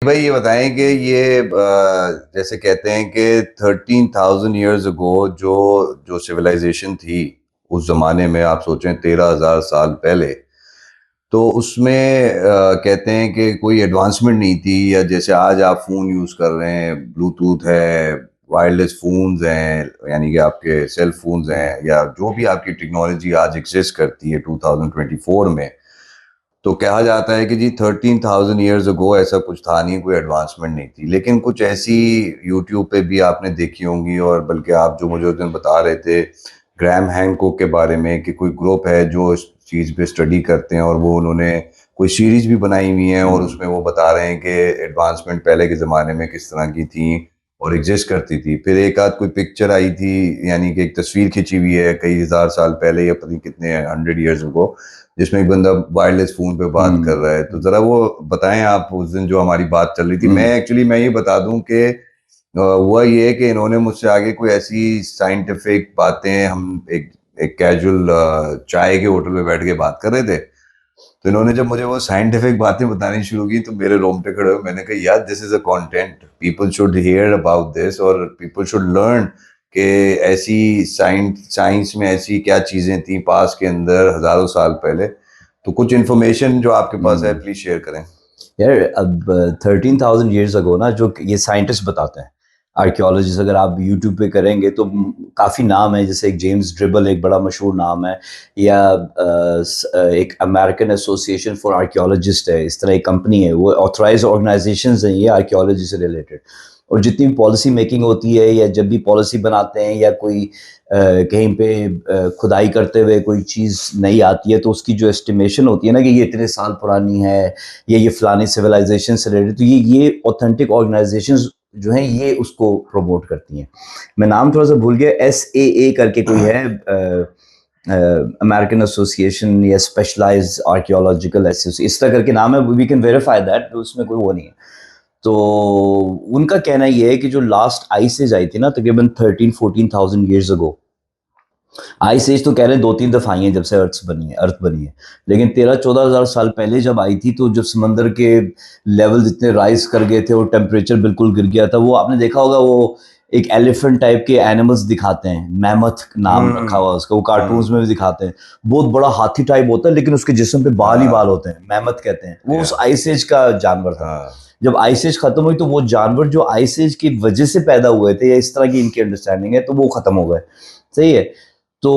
भाई ये बताएं कि ये जैसे कहते हैं कि 13,000 ईयर्स अगो जो जो सिविलाइजेशन थी उस जमाने में, आप सोचें 13,000 साल पहले, तो उसमें कहते हैं कि कोई एडवांसमेंट नहीं थी। या जैसे आज आप फ़ोन यूज़ कर रहे हैं, ब्लूटूथ है, वायरलेस फ़ोन्स हैं, यानी कि आपके सेल फोन्स हैं, या जो भी आपकी टेक्नोलॉजी आज एग्जिस्ट करती है 2024 में, तो कहा जाता है कि जी 13,000 ईयर्स अगो ऐसा कुछ था नहीं, कोई एडवांसमेंट नहीं थी। लेकिन कुछ ऐसी यूट्यूब पे भी आपने देखी होंगी, और बल्कि आप जो मुझे उस दिन बता रहे थे ग्रैम हैंकॉक के बारे में, कि कोई ग्रुप है जो इस चीज़ पे स्टडी करते हैं, और वो उन्होंने कोई सीरीज भी बनाई हुई है, और उसमें वो बता रहे हैं कि एडवांसमेंट पहले के ज़माने में किस तरह की थी और एग्जिस्ट करती थी। फिर एक आध कोई पिक्चर आई थी, यानी कि एक तस्वीर खिंची हुई है कई हज़ार साल पहले, या पता नहीं कितने 100 ईयर्स को, जिसमें एक बंदा वायरलेस फोन पे बात कर रहा है। तो जरा वो बताएं आप, उस दिन जो हमारी बात चल रही थी। मैं ये बता दूं कि हुआ ये है कि इन्होंने मुझसे आगे कोई ऐसी साइंटिफिक बातें, हम एक एक कैजुअल चाय के होटल में बैठ के बात कर रहे थे, तो इन्होंने जब मुझे वो साइंटिफिक बातें बतानी शुरू की तो मेरे रोंगटे खड़े हुए। मैंने कहा यार, this is a content, people should hear about this, और पीपल शुड लर्न कि ऐसी साइंस में ऐसी क्या चीजें थी पास के अंदर हजारों साल पहले। तो कुछ इन्फॉर्मेशन जो आपके पास है प्लीज शेयर करें यार। अब 13,000 ईयर्स अगो ना, जो ये साइंटिस्ट बताते हैं, आर्कियोलॉजिस्ट, अगर आप यूट्यूब पे करेंगे तो काफ़ी नाम है। जैसे एक जेम्स ड्रिबल एक बड़ा मशहूर नाम है, या एक अमेरिकन एसोसिएशन फॉर आर्कियोलॉजिस्ट है, इस तरह एक कंपनी है, वो ऑथराइज ऑर्गेनाइजेशंस हैं ये आर्कियोलॉजी से रिलेटेड। और जितनी भी पॉलिसी मेकिंग होती है, या जब भी पॉलिसी बनाते हैं, या कोई कहीं पे खुदाई करते हुए कोई चीज़ नई आती है, तो उसकी जो एस्टिमेशन होती है ना, कि ये इतने साल पुरानी है, ये फलानी सिविलाइजेशन से रिलेटेड, तो ये ऑथेंटिक ऑर्गेनाइजेशंस जो हैं ये उसको प्रमोट करती हैं। मैं नाम थोड़ा सा भूल गया, SAA करके कोई है, अमेरिकन एसोसिएशन या स्पेशलाइज्ड आर्कियोलॉजिकल एसोसिएशन, इस तरह करके नाम है। वी कैन वेरीफाई दैट, उसमें कोई वो नहीं है। तो उनका कहना ये है कि जो लास्ट आइस एज आई थी ना, तकरीबन 13-14,000 ईयर्स अगो, आइस एज तो कह रहे हैं 2-3 दफा आई है जब से अर्थ बनी है। लेकिन 13-14 हजार साल पहले जब आई थी, तो जब समंदर के लेवल इतने राइज कर गए थे और टेम्परेचर बिल्कुल गिर गया था, वो आपने देखा होगा, वो एक एलिफेंट टाइप के एनिमल्स दिखाते हैं, मैमथ नाम रखा हुआ उसका, वो कार्टून्स में भी दिखाते हैं। बहुत बड़ा हाथी टाइप होता है, लेकिन उसके जिस्म पे बाल ही बाल होते हैं, मैमथ कहते हैं। वो उस आइस एज का जानवर था। जब आइस एज खत्म हुई, तो वो जानवर जो आइस एज की वजह से पैदा हुए थे, या इस तरह की इनकी अंडरस्टैंडिंग है, तो वो खत्म हो गए। सही है। तो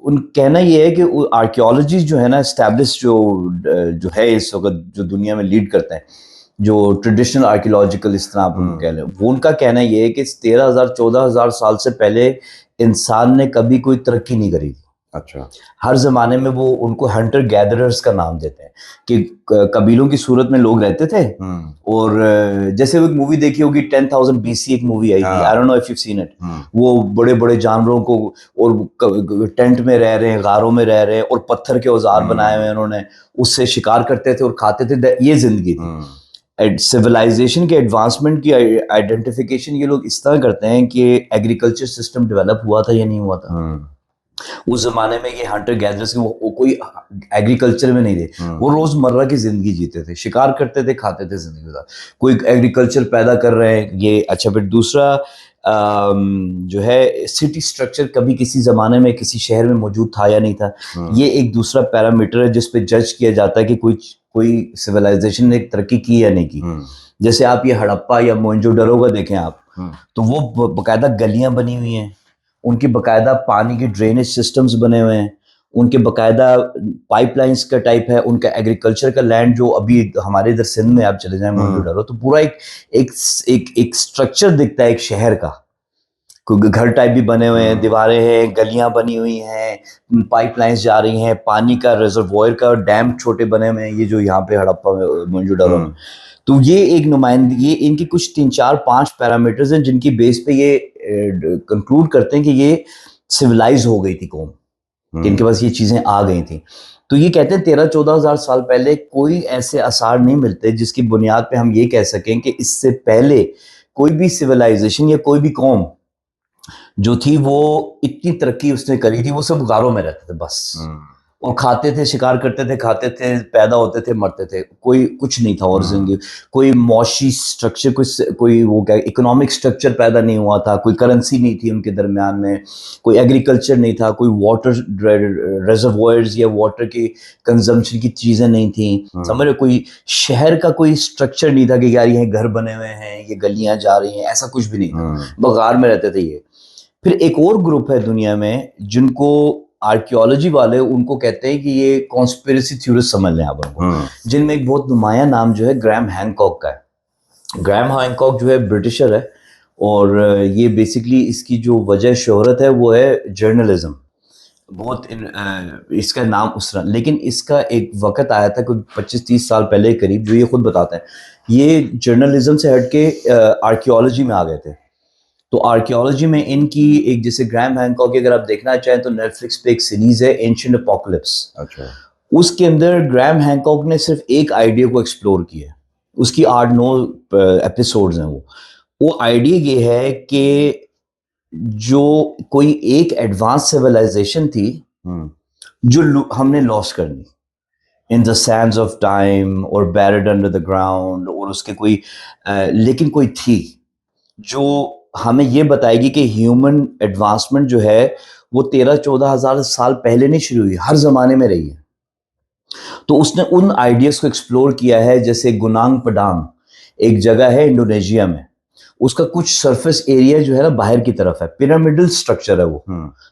उन कहना ये है कि आर्कियोलॉजी जो है ना, एस्टैब्लिश जो है इस वक्त, जो दुनिया में लीड करते हैं, जो ट्रेडिशनल आर्कियोलॉजिकल, इस तरह आप उनको कह लें, वो उनका कहना ये है कि 13,000-14,000 साल से पहले इंसान ने कभी कोई तरक्की नहीं करी थी। अच्छा। हर ज़माने में वो उनको हंटर गैदरर्स का नाम देते हैं, कि कबीलों की सूरत में लोग रहते थे। और जैसे वो एक मूवी देखी होगी, 10,000 BC एक मूवी आई थी, I don't know if you seen it. वो बड़े बड़े जानवरों को, और टेंट में रह रहे हैं, गारों में रह रहे हैं, और पत्थर के औजार बनाए हुए हैं उन्होंने, उससे शिकार करते थे और खाते थे। ये जिंदगी थी। सिविलाइजेशन के एडवांसमेंट की आइडेंटिफिकेशन ये लोग इस तरह करते हैं कि एग्रीकल्चर सिस्टम डेवलप हुआ था या नहीं हुआ था। उस जमाने में ये हंटर गैदरर्स वो कोई एग्रीकल्चर में नहीं थे, वो रोजमर्रा की जिंदगी जीते थे, शिकार करते थे, खाते थे, जिंदगी गुजार। कोई एग्रीकल्चर पैदा कर रहे हैं ये अच्छा। फिर दूसरा जो है, सिटी स्ट्रक्चर कभी किसी जमाने में किसी शहर में मौजूद था या नहीं था, ये एक दूसरा पैरामीटर है जिस पे जज किया जाता है कि कोई कोई सिविलाइजेशन ने तरक्की की या नहीं की। जैसे आप ये हड़प्पा या मोहनजोदड़ो का देखें आप, तो वो बकायदा गलियां बनी हुई हैं, उनके बकायदा पानी के ड्रेनेज सिस्टम्स बने हुए हैं, उनके बकायदा पाइपलाइंस का टाइप है, उनका एग्रीकल्चर का लैंड, जो अभी हमारे इधर सिंध में आप चले जाएं, मोहनजोदड़ो, तो पूरा एक स्ट्रक्चर दिखता है एक शहर का। घर टाइप भी बने हुए हैं, दीवारें हैं, गलियां बनी हुई हैं, पाइपलाइंस जा रही हैं, पानी का रिजर्वोयर का डैम छोटे बने हुए हैं, ये जो यहाँ पे हड़प्पा में, मोहनजोदड़ो में। तो ये एक नुमाइंदगी, ये इनकी कुछ 3-4-5 पैरामीटर्स हैं जिनकी बेस पे ये कंक्लूड करते हैं कि ये सिविलाइज हो गई थी कौम, कि इनके पास ये चीजें आ गई थी। तो ये कहते हैं 13-14 हजार साल पहले कोई ऐसे आसार नहीं मिलते जिसकी बुनियाद पे हम ये कह सकें कि इससे पहले कोई भी सिविलाइजेशन या कोई भी कौम जो थी वो इतनी तरक्की उसने करी थी। वो सब गारों में रहते थे बस, और खाते थे, शिकार करते थे, खाते थे, पैदा होते थे, मरते थे, कोई कुछ नहीं था और जिंदगी, कोई मौशी स्ट्रक्चर, कोई वो क्या इकोनॉमिक स्ट्रक्चर पैदा नहीं हुआ था, कोई करेंसी नहीं थी उनके दरमियान में, कोई एग्रीकल्चर नहीं था, कोई वाटर रिजर्वॉयर्स या वाटर की कंजम्पशन की चीज़ें नहीं थी, समझ रहे, कोई शहर का कोई स्ट्रक्चर नहीं था कि यार ये घर बने हुए हैं, ये गलियां जा रही हैं, ऐसा कुछ भी नहीं था, बगार में रहते थे ये। फिर एक और ग्रुप है दुनिया में जिनको आर्कियोलॉजी वाले उनको कहते हैं कि ये कॉन्स्पिरेसी थ्योरिस्ट समझ लें आप उनको, जिनमें एक बहुत नुमाया नाम जो है ग्रैम हैनकॉक का है। ग्रैम हैनकॉक जो है ब्रिटिशर है और ये बेसिकली इसकी जो वजह शोहरत है वो है जर्नलिज्म। बहुत इसका नाम उस तरह, लेकिन इसका एक वक्त आया था कोई 25-30 साल पहले करीब, जो ये खुद बताते हैं ये जर्नलिज्म से हट के आर्कियोलॉजी में आ गए थे। तो आर्कियोलॉजी में इनकी एक, जैसे ग्रैम हैनकॉक की अगर आप देखना चाहें तो नेटफ्लिक्स पे एक सीरीज है एंशिएंट एपोकलिप्स। अच्छा। उसके अंदर ग्रैम हैनकॉक ने सिर्फ एक आइडिया को एक्सप्लोर किया, उसकी 8-9 एपिसोड्स हैं। वो आइडिया ये है कि जो कोई एक एडवांस सिविलाइजेशन थी जो हमने लॉस करनी in the Sands of time और बैरिड अंडर द ग्राउंड, और उसके कोई लेकिन कोई थी जो हमें ये बताएगी कि ह्यूमन एडवांसमेंट जो है वो 13-14 हज़ार साल पहले नहीं शुरू हुई, हर जमाने में रही है। तो उसने उन आइडियाज को एक्सप्लोर किया है, जैसे गुनांग पडांग एक जगह है इंडोनेशिया में, उसका कुछ सरफेस एरिया जो है ना बाहर की तरफ है, पिरामिडल स्ट्रक्चर है वो,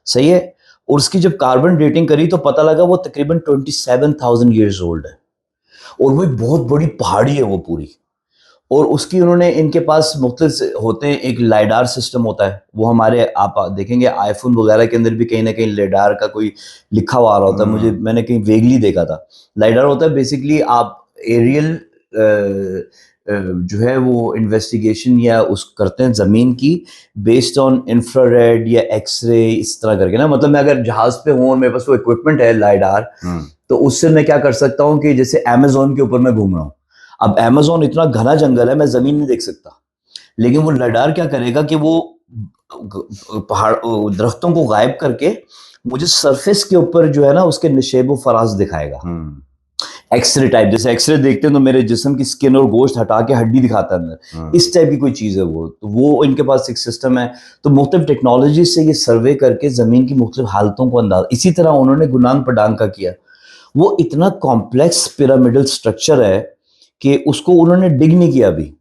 सही है। और उसकी जब कार्बन डेटिंग करी तो पता लगा वो तकरीबन 27,000 ईयर्स ओल्ड है, और वो बहुत बड़ी पहाड़ी है वो पूरी। और उसकी उन्होंने, इनके पास मुख्तलिफ होते हैं, एक लाइडार सिस्टम होता है, वो हमारे आप देखेंगे आईफोन वगैरह के अंदर भी कहीं ना कहीं लाइडार का कोई लिखा हुआ आ रहा होता है, मैंने कहीं वेगली देखा था। लाइडार होता है बेसिकली आप एरियल जो है वो इन्वेस्टिगेशन या उस करते हैं ज़मीन की बेस्ड ऑन इंफ्रारेड या एक्सरे, इस तरह करके ना, मतलब मैं अगर जहाज पे हूँ और मेरे पास वो इक्विपमेंट है लाइडार, तो उससे मैं क्या कर सकता हूँ कि जैसे अमेजोन के ऊपर मैं घूम रहा हूँ, अब अमेजोन इतना घना जंगल है मैं जमीन नहीं देख सकता, लेकिन वो रडार क्या करेगा कि वो पहाड़ दरख्तों को गायब करके मुझे सरफेस के ऊपर जो है ना उसके निशेब फराज दिखाएगा। एक्सरे टाइप, जैसे एक्सरे देखते हैं तो मेरे जिस्म की स्किन और गोश्त हटा के हड्डी दिखाता है अंदर, इस टाइप की कोई चीज़ है वो। तो वो इनके पास एक सिस्टम है, तो मुख्तलिफ टेक्नोलॉजी से ये सर्वे करके ज़मीन की मुख्तलिफ हालतों को अंदाज, इसी तरह उन्होंने गुनांग पडांग का किया। वो इतना कॉम्प्लेक्स पिरामिडल स्ट्रक्चर है कि उसको उन्होंने डिग नहीं किया अभी,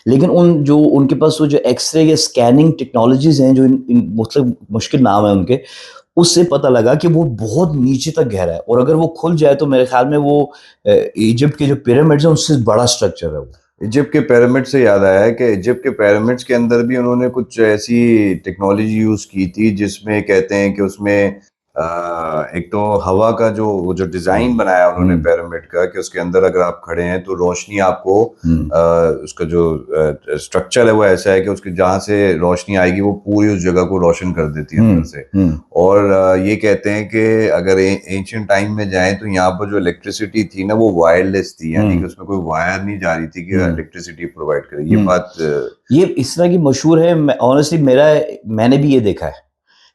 लेकिन उन जो उनके पास वो जो एक्सरे या स्कैनिंग टेक्नोलॉजीज हैं जो इन मतलब मुश्किल नाम है उनके, उससे पता लगा कि वो बहुत नीचे तक गहरा है, और अगर वो खुल जाए तो मेरे ख्याल में वो इजिप्ट के जो पिरामिड्स हैं उससे बड़ा स्ट्रक्चर है वो। इजिप्ट के पिरामिड से याद आया है कि इजिप्ट के पिरामिड्स के अंदर भी उन्होंने कुछ ऐसी टेक्नोलॉजी यूज की थी जिसमें कहते हैं कि उसमें एक तो हवा का जो डिजाइन बनाया उन्होंने पिरामिड का, कि उसके अंदर अगर आप खड़े हैं तो रोशनी आपको उसका जो स्ट्रक्चर है वो ऐसा है कि उसके जहाँ से रोशनी आएगी वो पूरी उस जगह को रोशन कर देती है अंदर से। और ये कहते हैं कि अगर एंशिएंट टाइम में जाएं तो यहाँ पर जो इलेक्ट्रिसिटी थी ना वो वायरलेस थी, यानी कि उसमें कोई वायर नहीं जा रही थी कि इलेक्ट्रिसिटी प्रोवाइड करे। ये बात ये इस तरह की मशहूर है, ऑनेस्टली मैंने भी ये देखा है,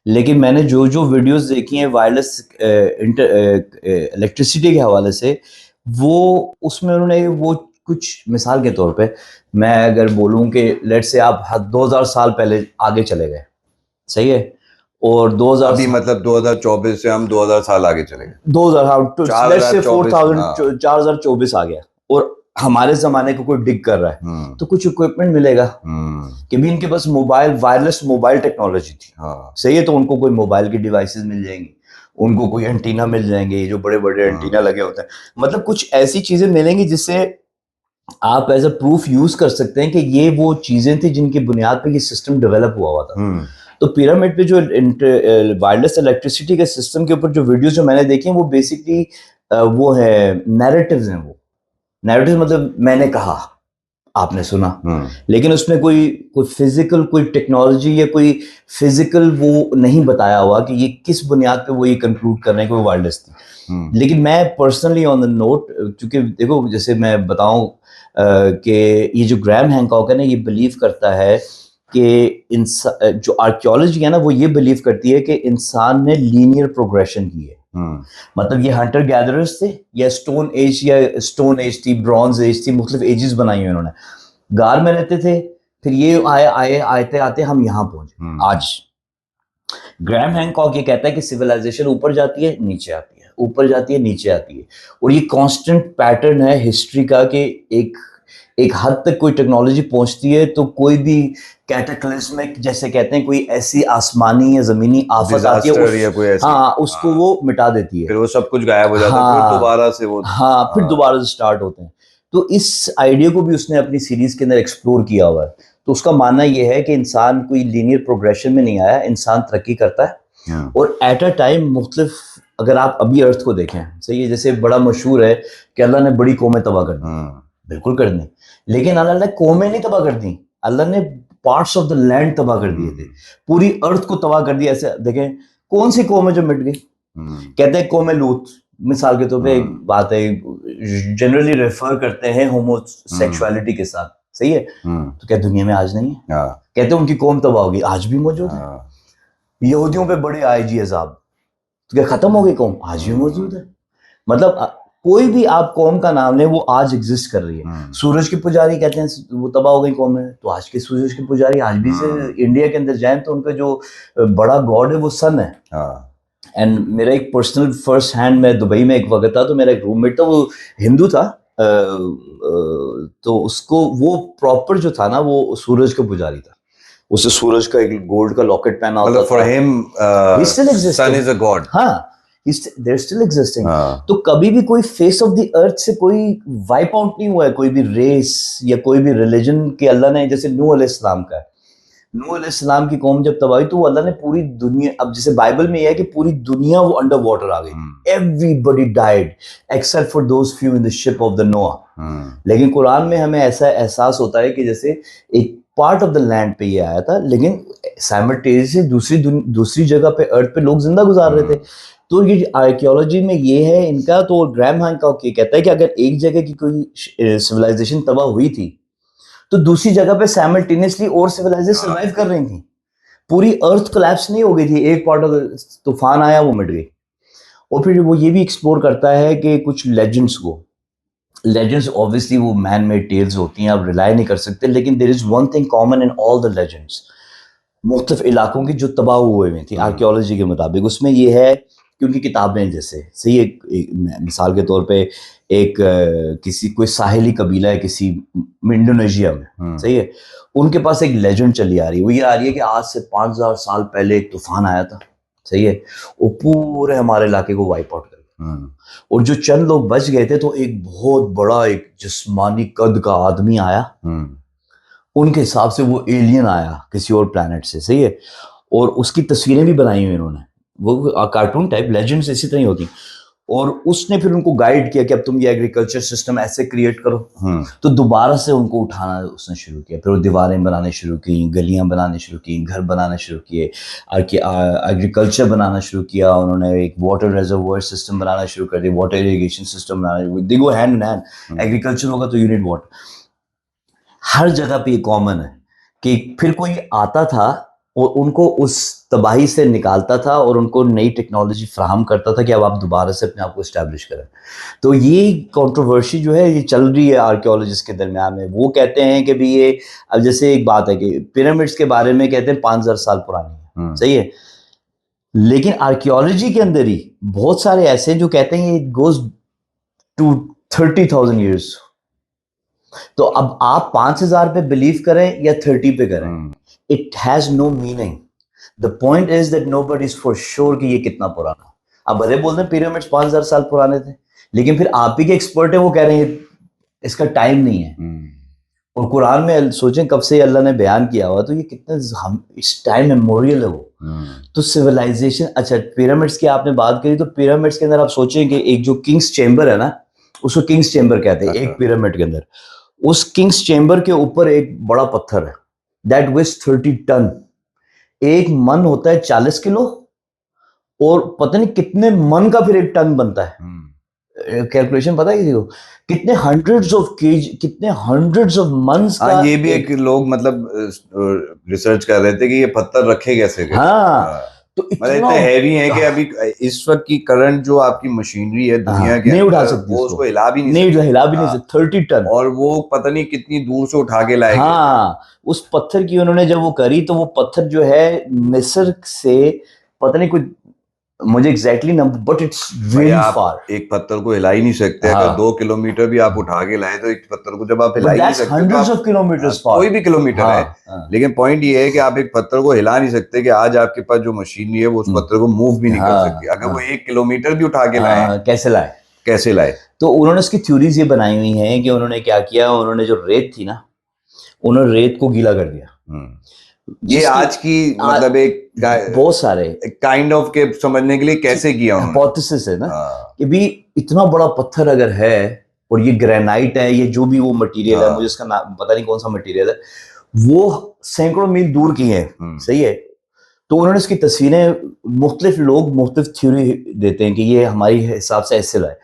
लेकिन मैंने जो जो वीडियोस देखी हैं वायरलेस इलेक्ट्रिसिटी के हवाले से, वो उसमें उन्होंने वो कुछ मिसाल के तौर पे मैं अगर बोलूं कि लेट से आप 2000 साल पहले आगे चले गए, सही है, और 2000 अभी मतलब 2024 से हम 2000 साल आगे चले गए, 4024 आ गया, और हमारे जमाने को कोई डिग कर रहा है तो कुछ इक्विपमेंट मिलेगा कि भी इनके पास मोबाइल, वायरलेस मोबाइल टेक्नोलॉजी थी, सही है, तो उनको कोई मोबाइल की डिवाइसेस मिल जाएंगी, उनको कोई एंटीना मिल जाएंगे, जो बड़े बड़े एंटीना लगे होते हैं, मतलब कुछ ऐसी चीजें मिलेंगी जिससे आप एज अ प्रूफ यूज कर सकते हैं कि ये वो चीजें थी जिनकी बुनियाद पे ये सिस्टम डेवलप हुआ था। तो पिरामिड पे जो वायरलेस इलेक्ट्रिसिटी के सिस्टम के ऊपर जो वीडियोस जो मैंने देखे हैं वो बेसिकली वो है नैरेटिव्स हैं, वो नैरेटिव मतलब मैंने कहा आपने सुना, लेकिन उसमें कोई फिजिकल कोई टेक्नोलॉजी या कोई फिजिकल वो नहीं बताया हुआ कि ये किस बुनियाद पे वो ये कंक्लूड कर रहे हैं कि वो वायरलेस थी। लेकिन मैं पर्सनली ऑन द नोट, क्योंकि देखो जैसे मैं बताऊं कि ये जो ग्रैम हैनकॉक है ना, ये बिलीव करता है कि जो आर्कियोलॉजी है ना वो ये बिलीव करती है कि इंसान ने लीनियर प्रोग्रेशन की है, मतलब ये हंटर गैदरर्स थे या स्टोन एज थी, ब्रॉन्ज एज थी, मुख्तलिफ एजेस बनाई हुई उन्होंने, गार में रहते थे, फिर ये आते आते हम यहाँ पहुंचे आज। ग्रैहम हैंकॉक ये कहता है कि सिविलाइजेशन ऊपर जाती है नीचे आती है, ऊपर जाती है नीचे आती है, और ये कांस्टेंट पैटर्न है हिस्ट्री का कि एक हद तक कोई टेक्नोलॉजी पहुंचती है तो कोई भी कैटाक्लिस्मिक, जैसे कहते हैं, कोई ऐसी आसमानी या जमीनी आफत आती है उसको वो मिटा देती है, फिर वो सब कुछ गायब हो जाता है, फिर दोबारा से वो फिर दोबारा से स्टार्ट होते हैं। तो इस आइडिया को भी उसने अपनी सीरीज के अंदर एक्सप्लोर किया हुआ है। तो उसका मानना यह है कि इंसान कोई लीनियर प्रोग्रेशन में नहीं आया, इंसान तरक्की करता है और एट अ टाइम मुख्तलिफ, अगर आप अभी अर्थ को देखें, सही है, जैसे बड़ा मशहूर है कि अल्लाह ने बड़ी कौमें तबाह कर दी, बिल्कुल कर दी, लेकिन अल्लाह ने कौमें नहीं तबाह कर दी, अल्लाह ने पार्ट्स ऑफ द लैंड तबाह कर दिए थे, पूरी अर्थ को तबाह कर दिया। ऐसे देखें कौन सी कौम है जो मिट गई, कहते हैं कौम लूत, मिसाल के तौर पे एक बात है, जनरली रेफर करते हैं होमोसेक्सुअलिटी के साथ, सही है, तो क्या दुनिया में आज नहीं है? कहते हैं उनकी कौम तबाह होगी, आज भी मौजूद है। यहूदियों पे बड़े आईजी अजाब, तो क्या खत्म हो गई कौम? आज भी मौजूद है। मतलब कोई भी आप कौम का नाम लें, वो आज एग्जिस्ट कर रही है। सूरज के पुजारी कहते हैं वो तबाह हो गई कौम है, तो आज के सूरज के पुजारी आज भी से इंडिया के अंदर जाएं तो उनका जो बड़ा गॉड है वो सन है। एंड मेरा एक पर्सनल फर्स्ट हैंड, मैं दुबई में एक वक्त था, तो मेरा एक रूममेट था, वो हिंदू था, तो उसको वो प्रॉपर जो था ना, वो सूरज का पुजारी था, उसे सूरज का एक गोल्ड का लॉकेट पहना होता था। For him sun is a god. हाँ, they're still existing। तो कभी भी कोई फेस ऑफ द अर्थ से कोई वाइप आउट नहीं हुआ है, कोई भी रेस या कोई भी रिलीजन के अल्लाह ने, जैसे नूह अलैहिस्सलाम का है, नूह अलैहिस्सलाम की कौम जब तबाही, तो अल्लाह ने पूरी दुनिया, अब जैसे बाइबल में यह है कि पूरी दुनिया वो अंडर वाटर आ गई, everybody died except for those few in the ship of the नोआ। लेकिन कुरान में हमें ऐसा एहसास होता है कि जैसे एक पार्ट ऑफ द लैंड पे ये आया था, लेकिन साइमल्टेनियसली दूसरी जगह पे अर्थ पे लोग जिंदा गुजार रहे थे। तो ये आर्कियोलॉजी में ये है इनका। तो ग्रैहम हैंकॉक ये कहता है कि अगर एक जगह की कोई सिविलाइजेशन तबाह हुई थी, तो दूसरी जगह पे साइमल्टेनियसली और सिविलाइजेशन सर्वाइव कर रही थी, पूरी अर्थ कोलैप्स नहीं हो गई थी, एक पार्ट ऑफ तूफान आया वो मिट गई। और फिर वो ये भी एक्सप्लोर करता है कि कुछ लेजेंड्स ऑब्वियसली वो मैन मेड टेल्स होती हैं, आप रिलाई नहीं कर सकते, लेकिन there is one thing common in all the legends, मुख्तलिफ इलाकों की जो तबाह हुए हुए थी आर्कियोलॉजी के मुताबिक, उसमें ये है कि उनकी किताबें, जैसे सही एक मिसाल के तौर पे एक किसी कोई साहिली कबीला है किसी इंडोनेशिया में, सही है, उनके पास एक लेजेंड चली आ रही है, वो ये आ रही है कि आज से 5000 साल पहले एक तूफान आया था, सही है, वो पूरे हमारे इलाके को वाइप आउट कर गया, और जो चंद लोग बच गए थे, तो एक बहुत बड़ा एक जिस्मानी कद का आदमी आया, उनके हिसाब से वो एलियन आया किसी और प्लैनेट से, सही है, और उसकी तस्वीरें भी बनाई हुई इन्होंने, वो कार्टून टाइप लेजेंड्स इसी तरह ही होती, और उसने फिर उनको गाइड किया कि अब तुम ये एग्रीकल्चर सिस्टम ऐसे क्रिएट करो। तो दोबारा से उनको उठाना उसने शुरू किया, फिर वो दीवारें बनाने शुरू की, गलियां बनाने शुरू की, घर बनाने शुरू किए, एग्रीकल्चर बनाना शुरू किया उन्होंने, एक वाटर रिजर्वोयर सिस्टम बनाना शुरू कर दिया, water irrigation system banana, they go hand in hand, agriculture होगा तो यूनिट वाटर। हर जगह पे ये कॉमन है कि फिर कोई आता था और उनको उस तबाही से निकालता था और उनको नई टेक्नोलॉजी फराहम करता था कि अब आप दोबारा से अपने आप को इस्टेब्लिश करें। तो ये कंट्रोवर्सी जो है ये चल रही है आर्कियोलॉजिस्ट के दरमियान में। वो कहते हैं कि भी ये, अब जैसे एक बात है कि पिरामिड्स के बारे में कहते हैं 5000 साल पुरानी है, सही है, लेकिन आर्कियोलॉजी के अंदर ही बहुत सारे ऐसे जो कहते हैं इट गोज टू 30,000 ईयर्स। तो अब आप 5000 पे बिलीव करें या 30 पे करें, it has no meaning. The point is that nobody is for sure कि ये कितना पुराना। अब भले बोलते हैं पिरामिड्स 5000 साल पुराने थे, लेकिन फिर आप ही के एक्सपर्ट है वो कह रहे हैं इसका टाइम नहीं है। और कुरान में सोचें कब से अल्लाह ने बयान किया हुआ, तो ये कितना इस टाइम मेमोरियल है वो। तो सिविलाइजेशन, अच्छा पिरामिड्स की आपने बात करी, तो पिरामिड्स के अंदर आप सोचें कि एक जो किंग्स चेंबर है ना, उसको किंग्स चेंबर कहते हैं, एक पिरामिड के अंदर, उस किंग्स चेंबर के ऊपर एक बड़ा पत्थर है दैट वेज 30 टन। एक मन होता है 40 किलो, और पता नहीं कितने मन का फिर एक टन बनता है। कैलकुलेशन पता है किसी को? कितने हंड्रेड्स ऑफ केजी, कितने हंड्रेड्स ऑफ मंस का। ये भी एक लोग मतलब रिसर्च कर रहे थे कि ये पत्थर रखे कैसे गए। हाँ, तो मतलब इतने हैवी हैं कि अभी इस वक्त की करंट जो आपकी मशीनरी है दुनिया के नहीं उठा सकती, वो उसको हिला भी नहीं हिला भी नहीं सकती। 30 टन, और वो पता नहीं कितनी दूर से उठा के लाए। हाँ, उस पत्थर की उन्होंने जब वो करी तो वो पत्थर जो है मिस्र से पता नहीं कुछ, मुझे exactly number, but it's very far. एक पत्थर को हिला ही नहीं सकते। अगर 2 किलोमीटर भी आप उठा के लाए तो एक पत्थर को जब आप हिला ही नहीं सकते, हंड्रेड्स ऑफ किलोमीटर्स फार, कोई भी किलोमीटर है। लेकिन पॉइंट ये है कि आप एक पत्थर को हिला नहीं सकते कि आज आपके पास जो मशीनरी है वो उस पत्थर को मूव भी नहीं कर सकती। अगर वो 1 किलोमीटर भी उठा के लाए, कैसे लाए? तो उन्होंने उसकी थ्योरीज ये बनाई हुई हैं कि उन्होंने क्या किया, उन्होंने जो रेत थी ना, उन्होंने रेत को गीला कर दिया। ये आज की मतलब एक बहुत सारे काइंड ऑफ के समझने के लिए कैसे किया उन्होंने, हाइपोथेसिस है ना कि भी इतना बड़ा पत्थर अगर है और ये ग्रेनाइट है, ये जो भी वो मटेरियल है, मुझे इसका नाम पता नहीं कौन सा मटेरियल है, वो सैकड़ों मील दूर की है, सही है। तो उन्होंने इसकी तस्वीरें, मुख्तलिफ लोग मुख्तलिफ थ्योरी देते हैं कि ये हमारे हिसाब से ऐसे लाए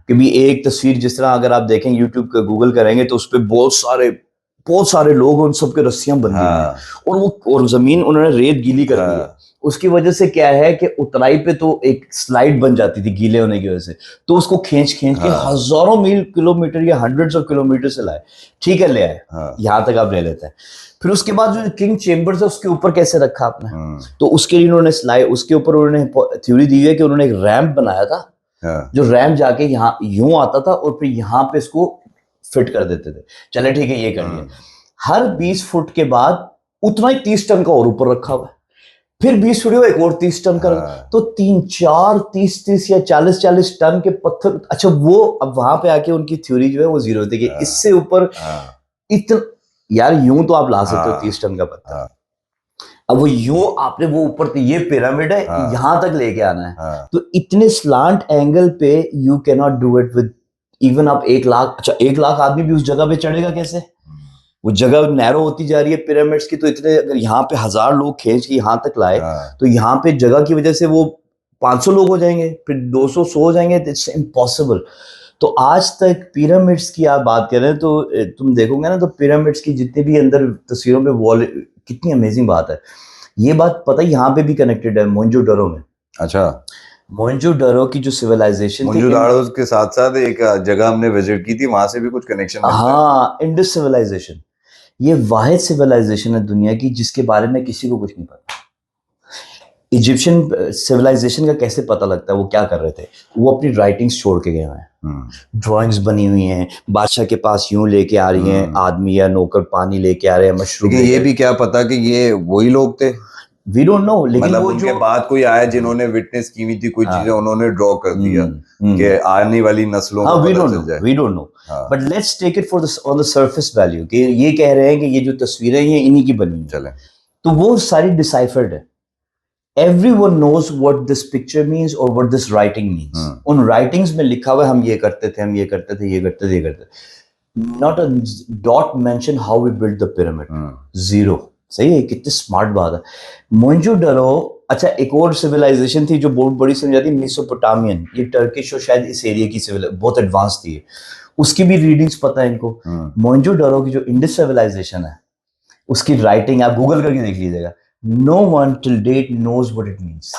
कि भी एक तस्वीर जिस तरह अगर आप देखें यूट्यूब का गूगल करेंगे तो उस पर बहुत सारे लोग, उन सबके रस्सियां बंधी हुई हैं और वो और जमीन उन्होंने रेत गीली कर दी है। उसकी वजह से क्या है कि उतराई पे तो एक स्लाइड बन जाती थी गीले होने की वजह से, तो उसको खींच के हजारों मील किलोमीटर या हंड्रेड्स ऑफ किलोमीटर से लाए। ठीक है, ले आए, यहाँ तक आप ले लेते हैं। फिर उसके बाद जो किंग चेम्बर्स है उसके ऊपर कैसे रखा आपने, तो उसके लिए उन्होंने स्लाइड, उसके ऊपर उन्होंने थ्योरी दी है कि उन्होंने एक रैंप बनाया था, जो रैंप जाके यहाँ यूं आता था और फिर यहाँ पे इसको फिट कर देते थे। चले ठीक है, ये कर लिया। हर 20 फुट के बाद उतना ही 30 टन का और ऊपर रखा हुआ है, फिर 20 फुट एक और 30 टन का, तो 3-4 30 या 40 टन के पत्थर। अच्छा, वो अब वहां पे आके उनकी थ्योरी जो है वो जीरो थी कि इससे ऊपर इतना, यार यूं तो आप ला सकते हो 30 टन का पत्थर, अब वो यूं आपने वो ऊपर, ये पिरामिड है, यहां तक लेके आना है, तो इतने स्लांट एंगल पे you can not do it with even आप 1 लाख। अच्छा, 1 लाख आदमी भी उस जगह पे चढ़ेगा कैसे? वो जगह नैरो होती जा रही है पिरामिड्स की, तो इतने अगर यहाँ पे 1000 लोग खींच के यहाँ तक लाए तो यहाँ पे जगह की वजह से वो 500 लोग हो जाएंगे, फिर 200 हो जाएंगे, इट्स इम्पॉसिबल। तो आज तक पिरामिड्स की आप बात कर रहे हैं तो तुम देखोगे ना, तो पिरामिड्स की जितने भी अंदर तस्वीरों पे वॉल, कितनी अमेजिंग बात है। ये बात पता है यहाँ पे भी कनेक्टेड है मोहनजोदड़ो में। अच्छा, मोहनजोदड़ो की जो सिविलाइजेशन, मोहनजोदड़ो के साथ साथ एक जगह हमने विजिट की थी, वहां से भी कुछ कनेक्शन। हाँ, इंडस सिविलाइजेशन, ये वाहिद सिविलाइजेशन है दुनिया की जिसके बारे में किसी को कुछ नहीं पता। इजिप्शियन सिविलाइजेशन का कैसे पता लगता है, वो क्या कर रहे थे, वो अपनी राइटिंग्स छोड़ के गए हैं, ड्राइंग्स बनी हुई हैं, बादशाह के पास यूं लेके आ रही हैं आदमी या नौकर, पानी लेके आ रहे हैं, मशरूम। ये भी क्या पता कि ये वही लोग थे, वी डोंट नो। लेकिन मतलब वो उनके बाद कोई आया जिन्होंने विटनेस की हुई थी कोई चीजें, उन्होंने ड्रॉ कर दिया कि आने वाली नस्लों को पता चल जाए। We don't know, but let's take it for the on the surface value कि ये कह रहे हैं कि ये जो तस्वीरें हैं इन्हीं की बनी हुई चले, तो वो सारी डिसाइफर्ड है। Everyone knows what this picture means or what this writing means. उन writings में लिखा हुआ है हम ये करते थे, हम ये करते थे, ये करते थे, ये करते थे। Not a dot mention how we built the pyramid. Zero. सही है, कितनी स्मार्ट बात है। मोहनजोदड़ो, अच्छा एक और सिविलाइजेशन थी जो बहुत बड़ी समझ जाती है, मेसोपोटामियन, ये टर्किश और शायद इस एरिया की सिविलाइजेशन बहुत एडवांस थी, उसकी भी रीडिंग्स पता है इनको। मोहनजोदड़ो की जो इंडस सिविलाइजेशन है उसकी राइटिंग आप गूगल करके देख लीजिएगा, no one till date knows what it means.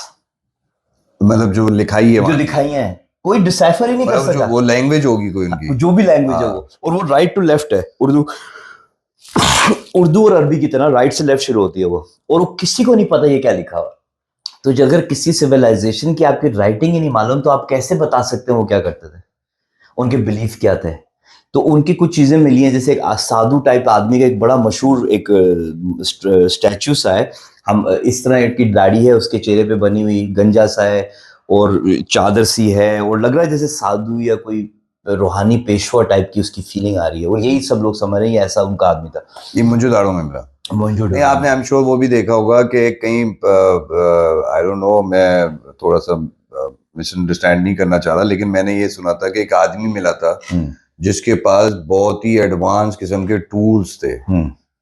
मतलब जो लिखाई है, जो लिखाई है कोई डिसाइफर ही नहीं कर सकता। वो लैंग्वेज होगी कोई उनकी, जो भी लैंग्वेज है वो, और वो राइट टू लेफ्ट है, उर्दू और अरबी की तरह राइट से लेफ्ट शुरू होती है वो, और वो किसी को नहीं पता ये क्या लिखा हुआ। तो अगर किसी सिविलाइजेशन की आपकी राइटिंग ही नहीं मालूम तो आप कैसे बता सकते हैं वो क्या करते थे, उनके बिलीफ क्या थे। तो उनकी कुछ चीजें मिली हैं, जैसे एक साधु टाइप आदमी का एक बड़ा मशहूर एक स्टैचू सा है, हम इस तरह की दाढ़ी है उसके चेहरे पे बनी हुई, गंजा सा है और चादर सी है, और लग रहा है जैसे साधु या कोई रूहानी पेशवा टाइप की उसकी फीलिंग आ रही है, और यही सब लोग समझ रहे हैं ऐसा उनका आदमी था। ये मोहनजोदड़ो में मिला। मोहनजोदड़ो आपने आई एम श्योर वो भी देखा होगा कि कहीं आई डोंट नो, मैं थोड़ा सा मिसअंडरस्टैंड नहीं करना चाह रहा, लेकिन मैंने ये सुना था कि एक आदमी मिला था जिसके पास बहुत ही एडवांस किस्म के टूल्स थे,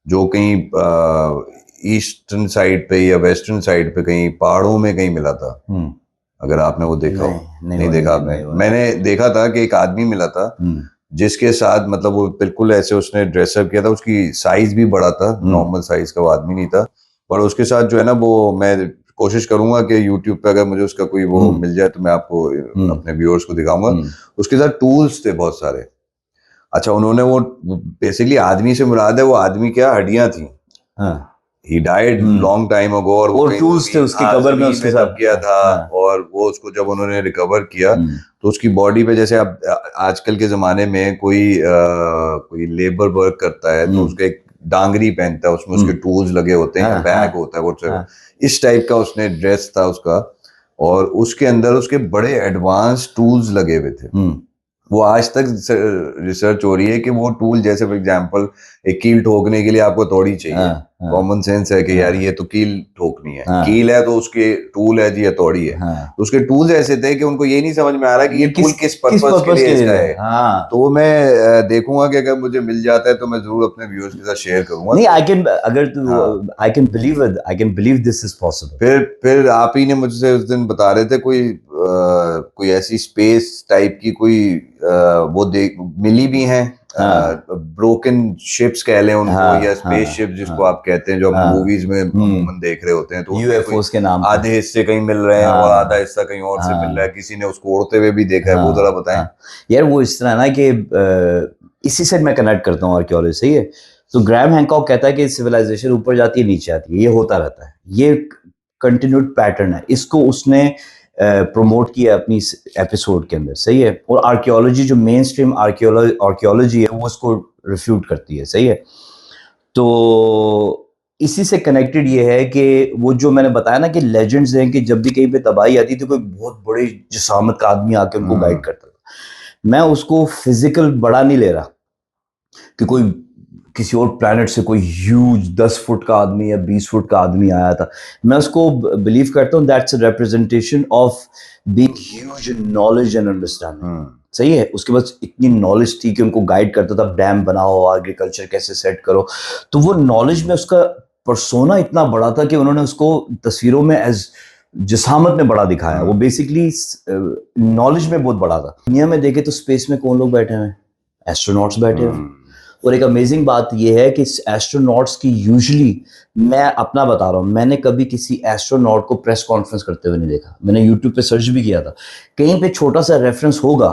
जो कहीं ईस्टर्न साइड पे या वेस्टर्न साइड पे कहीं पहाड़ों में कहीं मिला था। अगर आपने वो देखा हो, नहीं देखा आपने? मैंने देखा था कि एक आदमी मिला था जिसके साथ, मतलब वो बिल्कुल ऐसे उसने ड्रेसअप किया था, उसकी साइज भी बड़ा था, नॉर्मल साइज का वो आदमी नहीं था, पर उसके साथ जो है ना वो, मैं कोशिश करूंगा कि YouTube पे अगर मुझे उसका कोई वो मिल जाए तो मैं आपको अपने व्यूअर्स को दिखाऊंगा। उसके साथ टूल्स थे बहुत सारे। अच्छा, उन्होंने वो बेसिकली आदमी से मुराद है वो आदमी क्या, हड्डियां थी। He died long time ago और वो टूल्स थे उसकी कब्र में उसके साथ किया था। और वो उसको जब उन्होंने रिकवर किया तो उसकी बॉडी पे, जैसे अब आजकल के जमाने में कोई लेबर वर्क करता है तो उसका एक डांगरी पहनता है, उसमें उसके टूल्स लगे होते हैं, बैग होता है, वो इस टाइप का उसने ड्रेस था उसका। और उसके अंदर उसके बड़े एडवांस टूल्स लगे हुए थे। वो आज तक रिसर्च हो रही है कि वो टूल, जैसे फॉर एग्जांपल एक कील ठोकने के लिए आपको थोड़ी चाहिए, कॉमन सेंस है कि यार ये तो कील ठोकनी है, कील है तो उसके टूल है जी, हथौड़ी है। तो उसके टूल्स ऐसे थे कि उनको ये नहीं समझ में आ रहा कि ये टूल किस पर्पस के लिए इसका है। तो मैं देखूंगा कि अगर मुझे मिल जाता है तो मैं जरूर अपने व्यूअर्स के साथ शेयर करूंगा। नहीं, I can believe this is possible. फिर आप ही ने मुझसे उस दिन बता रहे थे कोई ऐसी स्पेस टाइप की कोई वो मिली भी हैं, ब्रोकन शिप्स कह लें उनको, या स्पेस शिप जिसको आप कहते हैं, जो आप मूवीज में अमूमन देख रहे होते हैं, तो यूएफओस के नाम आधे हिस्से कहीं मिल रहे हैं और आधा हिस्सा कहीं और से मिल रहा है। किसी ने उसको उड़ते हुए भी देखा है, वो जरा बताएं। यार वो इस तरह ना कि इसी से मैं कनेक्ट करता हूँ आर्कियोलॉजी से। ये तो ग्रैहम हैंकॉक कहता है कि सिविलाइजेशन ऊपर जाती है नीचे आती है, ये होता रहता है, ये कंटिन्यूड पैटर्न है। इसको उसने प्रमोट किया अपनी एपिसोड के अंदर, सही है। और आर्कियोलॉजी, जो मेन स्ट्रीम आर्कियोलॉजी है, वो उसको रिफ्यूट करती है, सही है। तो इसी से कनेक्टेड ये है कि वो जो मैंने बताया ना कि लेजेंड्स हैं कि जब भी कहीं पे तबाही आती थी, कोई बहुत बड़ी जिसामत का आदमी आके उनको गाइड करता था। मैं उसको फिजिकल बड़ा नहीं ले रहा कि कोई किसी और प्लैनेट से कोई ह्यूज 10 फुट का आदमी या 20 फुट का आदमी आया था। मैं उसको बिलीव करता हूँ that's a representation of being huge in knowledge and understanding, सही है। उसके पास इतनी नॉलेज थी कि उनको गाइड करता था, डैम बनाओ, एग्रीकल्चर कैसे सेट करो। तो वो नॉलेज में उसका पर्सोना इतना बड़ा था कि उन्होंने उसको तस्वीरों में एज जिसामत में बड़ा दिखाया। वो बेसिकली नॉलेज में बहुत बड़ा था। दुनिया में देखे तो स्पेस में कौन लोग बैठे हैं? एस्ट्रोनॉट्स बैठे हैं। और एक अमेजिंग बात यह है कि एस्ट्रोनॉट्स की यूजुअली, मैं अपना बता रहा हूँ, मैंने कभी किसी एस्ट्रोनॉट को प्रेस कॉन्फ्रेंस करते हुए नहीं देखा। मैंने यूट्यूब पे सर्च भी किया था, कहीं पे छोटा सा रेफरेंस होगा,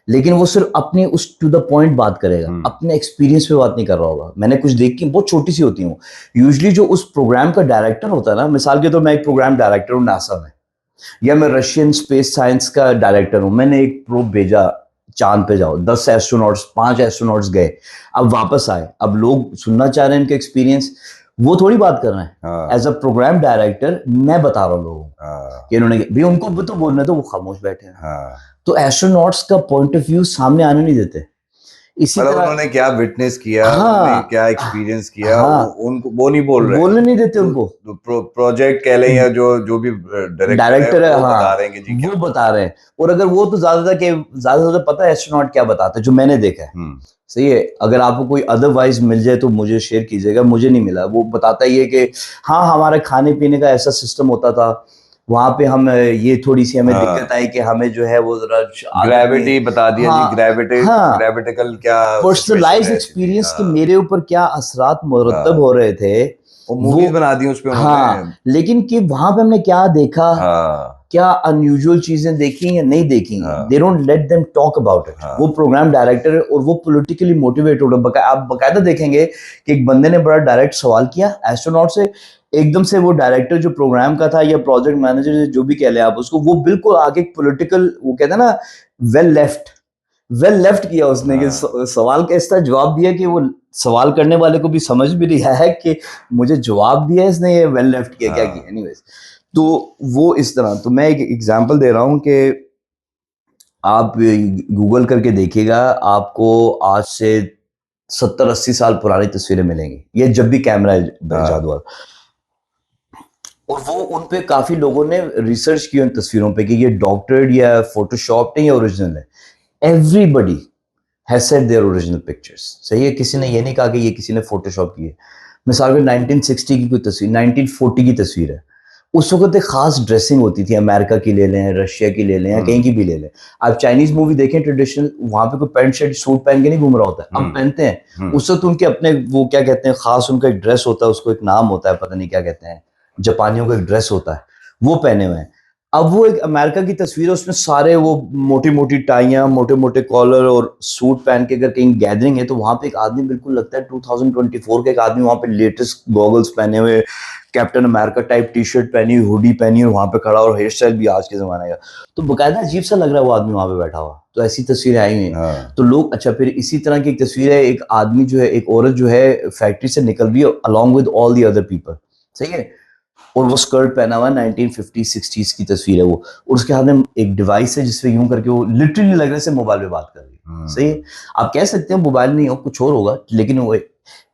लेकिन वो सिर्फ अपनी उस टू द पॉइंट बात करेगा, अपने एक्सपीरियंस पे बात नहीं कर रहा होगा। मैंने कुछ देखी, बहुत छोटी सी होती हूँ। यूजुअली जो उस प्रोग्राम का डायरेक्टर होता है ना, मिसाल के तो मैं एक प्रोग्राम डायरेक्टर हूँ नासा में, या मैं रशियन स्पेस साइंस का डायरेक्टर हूँ, मैंने एक प्रोब भेजा चांद पे जाओ, 10 एस्ट्रोनॉट्स, 5 एस्ट्रोनॉट्स गए, अब वापस आए, अब लोग सुनना चाह रहे हैं इनके एक्सपीरियंस, वो थोड़ी बात कर रहे हैं। एज अ प्रोग्राम डायरेक्टर मैं बता रहा हूँ लोगों को कि इन्होंने भी, उनको भी तो बोलना, तो वो खामोश बैठे हैं। तो एस्ट्रोनॉट्स का पॉइंट ऑफ व्यू सामने आने नहीं देते। इसी तरह उन्होंने क्या विटनेस किया, उन्होंने क्या एक्सपीरियंस किया, उनको वो नहीं बोल रहे, बोलने नहीं देते उनको। प्रोजेक्ट कह लें या जो भी डायरेक्टर है, वो बता रहे हैं कि जी वो बता रहे हैं। और अगर वो तो ज्यादा पता है एस्ट्रोनॉट क्या बताते हैं, जो मैंने देखा है, सही है। अगर आपको कोई अदरवाइज मिल जाए तो मुझे शेयर कीजिएगा, मुझे नहीं मिला। वो बताता ही है कि हाँ, हमारे खाने पीने का ऐसा सिस्टम होता था, वहां पे हम ये थोड़ी सी हमें दिक्कत आई कि हमें जो है वो जरा ग्रेविटी बता दिया जी, ग्रेविटिकल क्या पर्सनलाइज्ड एक्सपीरियंस कि मेरे ऊपर क्या असरात मुरतब हो रहे थे, वो मूवीज बना दी उस पे उन्होंने। लेकिन कि वहां पे हमने क्या देखा, क्या अनयूजुअल चीजें देखी या नहीं देखी, they don't let them talk about it. वो प्रोग्राम डायरेक्टर है और वो पॉलिटिकली मोटिवेटेड है। आप बकायदा देखेंगे कि एक बंदे ने बड़ा डायरेक्ट सवाल किया एस्ट्रोनॉट से, एकदम से वो डायरेक्टर जो प्रोग्राम का था या प्रोजेक्ट मैनेजर जो भी कह ले आप उसको, वो बिल्कुल आगे पॉलिटिकल, वो कहते हैं ना, वेल लेफ्ट किया उसने कि सवाल का इस तरह जवाब दिया कि वो सवाल करने वाले को भी समझ भी नहीं आया है कि मुझे जवाब दिया इसने, ये वेल लेफ्ट किया क्या किया। एनीवेज, तो वो इस तरह। तो मैं एक एग्जांपल दे रहा हूं कि आप गूगल करके देखिएगा, आपको आज से 70-80 साल पुरानी तस्वीरें मिलेंगी, ये जब भी कैमरा जादू। और वो उन पे काफी लोगों ने रिसर्च की उन तस्वीरों पे कि ये डॉक्टर्ड या फोटोशॉप है या ओरिजिनल है। Everybody has said their original pictures, सही है। किसी ने ये नहीं कहा कि ये किसी ने फोटोशॉप की है। मिसाल के 1960 की कोई तस्वीर, 1940 की तस्वीर है, उस वक्त एक खास ड्रेसिंग होती थी, अमेरिका की ले लें, रशिया की ले लें, या कहीं की भी ले लें। आप चाइनीज मूवी देखें ट्रेडिशनल, वहां पे कोई पैंट शर्ट सूट पहन के नहीं घूम रहा होता है, अब पहनते हैं। उस वक्त उनके अपने वो क्या कहते हैं, खास उनका एक ड्रेस होता है, उसको एक नाम होता है, पता नहीं क्या कहते हैं, जापानियों का एक ड्रेस होता है, वो पहने हुए हैं। अब वो एक अमेरिका की तस्वीर है, उसमें सारे वो मोटी मोटी टाइयां, मोटे मोटे कॉलर और सूट पहन के अगर कहीं गैदरिंग है तो वहां पे एक आदमी बिल्कुल लगता है 2024 का एक आदमी वहां पे लेटेस्ट गॉगल्स पहने हुए, captain America type T shirt पहनी हुई, हुडी पहनी हुई, वहां पे खड़ा और हेयर स्टाइल भी आज के जमाने का। तो बकायदा अजीब सा लग रहा है वो आदमी वहां पे बैठा हुआ। तो ऐसी तस्वीरें आई हुई हैं। तो लोग, अच्छा फिर इसी तरह की एक तस्वीर है, एक आदमी जो है, एक औरत जो है फैक्ट्री से निकल रही है along with all the other people, सही है, और वो स्कर्ट पहना हुआ है, 1950-60s की तस्वीर है वो, और उसके हाथ में एक डिवाइस है जिसपे यूं करके वो लिटरली लग रहा है से मोबाइल पे बात कर रही है, सही है। आप कह सकते हो मोबाइल नहीं हो, कुछ और होगा, लेकिन वो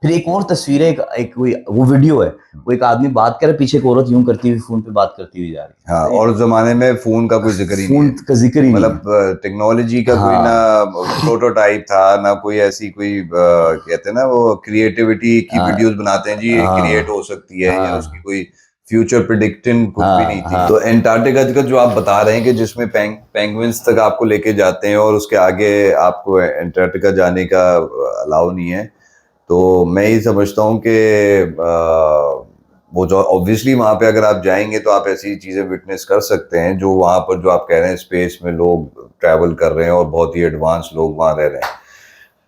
फिर एक और तस्वीर है, एक वो वीडियो है, वो एक आदमी बात कर रहा है, पीछे एक औरत यूं करती हुई फोन पे बात करती हुई जा रही है। हाँ, और जमाने में फोन का कोई जिक्र ही नहीं है, फोन का जिक्र ही नहीं है, मतलब टेक्नोलॉजी का कोई ना प्रोटोटाइप था ना कोई ऐसी कोई कहते हैं ना वो क्रिएटिविटी की वीडियोस बनाते हैं जी, क्रिएट हो सकती है, या उसकी कोई फ्यूचर प्रिडिक्टिंग कुछ भी नहीं थी। तो एंटार्क्टिका का जो आप बता रहे हैं कि जिसमें पेंगुइन्स तक आपको लेके जाते हैं और उसके आगे आपको एंटार्क्टिका जाने का अलाउ नहीं है, तो मैं ये समझता हूँ कि वो जो ऑब्वियसली वहाँ पे अगर आप जाएंगे तो आप ऐसी चीज़ें विटनेस कर सकते हैं जो वहाँ पर जो आप कह रहे हैं स्पेस में लोग ट्रैवल कर रहे हैं और बहुत ही एडवांस लोग वहाँ रह रहे हैं।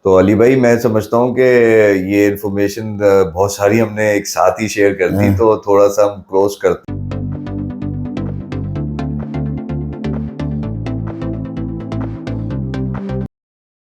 तो अली भाई, मैं समझता हूँ कि ये इन्फॉर्मेशन बहुत सारी हमने एक साथ ही शेयर कर दी, तो थोड़ा सा हम क्लोज करते हैं।